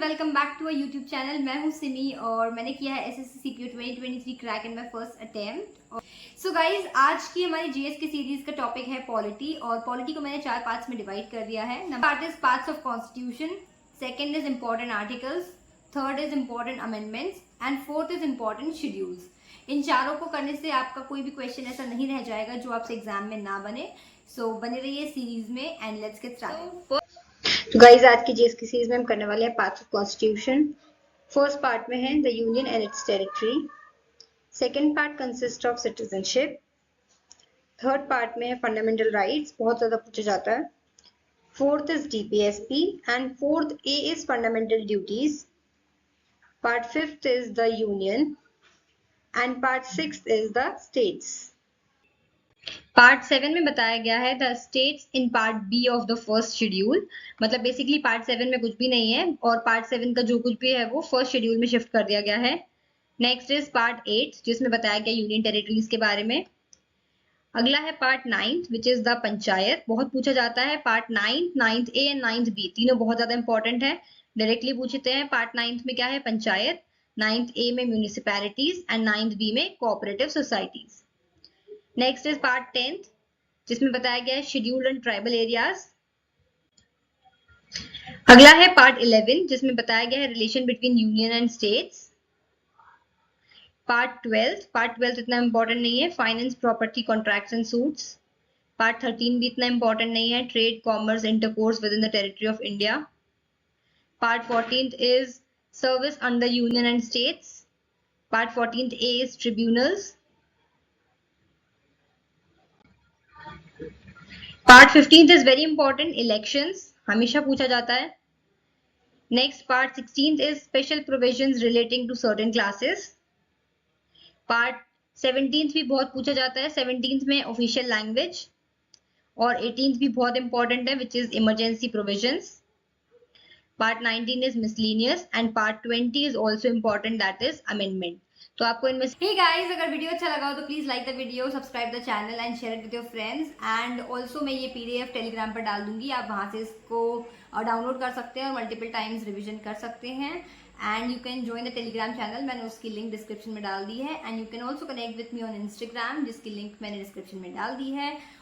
Welcome back to a YouTube channel. मैं हूं सिमी और मैंने किया है SSC CPO 2023 crack in my first attempt. So guys, आज की हमारी जीएस की सीरीज का टॉपिक है पॉलिटी, और पॉलिटी को मैंने 4 पार्ट्स में डिवाइड कर दिया है। Number part is parts of constitution, second is important articles, third is important amendments and fourth is important schedules. इन चारों को करने से आपका कोई भी क्वेश्चन ऐसा नहीं रह जाएगा जो आपसे एग्जाम में ना बने। सो बने रहिए सीरीज में एंड लेट्स गेट स्टार्टेड। तो गाइज, आज की जीएस की सीरीज में हम करने वाले हैं parts of constitution. First part में है the union and its territory, second part consist of citizenship, third part में है फंडामेंटल राइट्स, बहुत ज्यादा पूछा जाता है, fourth is DPSP and fourth A is fundamental duties, part fifth is the union and part sixth is the states. Part 7 में बताया गया है the states in part B of the first schedule. मतलब बेसिकली पार्ट 7 में कुछ भी नहीं है और पार्ट 7 का जो कुछ भी है वो फर्स्ट शेड्यूल में शिफ्ट कर दिया गया है। नेक्स्ट इज पार्ट 8 जिसमें बताया गया यूनियन टेरिटरीज के बारे में। अगला है part 9 which is the panchayat, बहुत पूछा जाता है। Part 9, 9th A and 9th B तीनों बहुत ज्यादा इंपॉर्टेंट है, डायरेक्टली पूछते हैं। पार्ट 9 में क्या है? पंचायत। 9th ए में म्यूनिसिपैलिटीज एंड 9th बी में cooperative societies. Next is part 10 जिसमें बताया गया है शेड्यूल्ड एंड ट्राइबल एरियाज। अगला है पार्ट 11 जिसमें बताया गया है relation between union and states. Part 12 इतना इंपॉर्टेंट नहीं है, finance, property, contracts and suits. Part 13 भी इतना इंपॉर्टेंट नहीं है, trade, commerce, intercourse with in the territory of India. Part 14 is service under union and states. Part 14 A is tribunals. Part 15 is very important, elections, हमेशा पूछा जाता है। Next part 16 is special provisions relating to certain classes. Part 17 भी बहुत पूछा जाता है, 17 में ऑफिशियल लैंग्वेज, और 18 भी बहुत इंपॉर्टेंट है which is emergency provisions. Part 19 is miscellaneous and part 20 is also important, that is amendment. तो आपको इनमें हे गाइस, अगर वीडियो अच्छा लगा हो तो please like the video, subscribe the channel and share it with your friends. And also मैं ये पीडीएफ टेलीग्राम पर डाल दूंगी, आप वहां से इसको डाउनलोड कर सकते हैं और मल्टीपल टाइम्स रिविजन कर सकते हैं। And you can join the Telegram channel, मैंने उसकी लिंक डिस्क्रिप्शन में डाल दी है। And you can also connect with me on Instagram जिसकी लिंक मैंने डिस्क्रिप्शन में डाल दी है।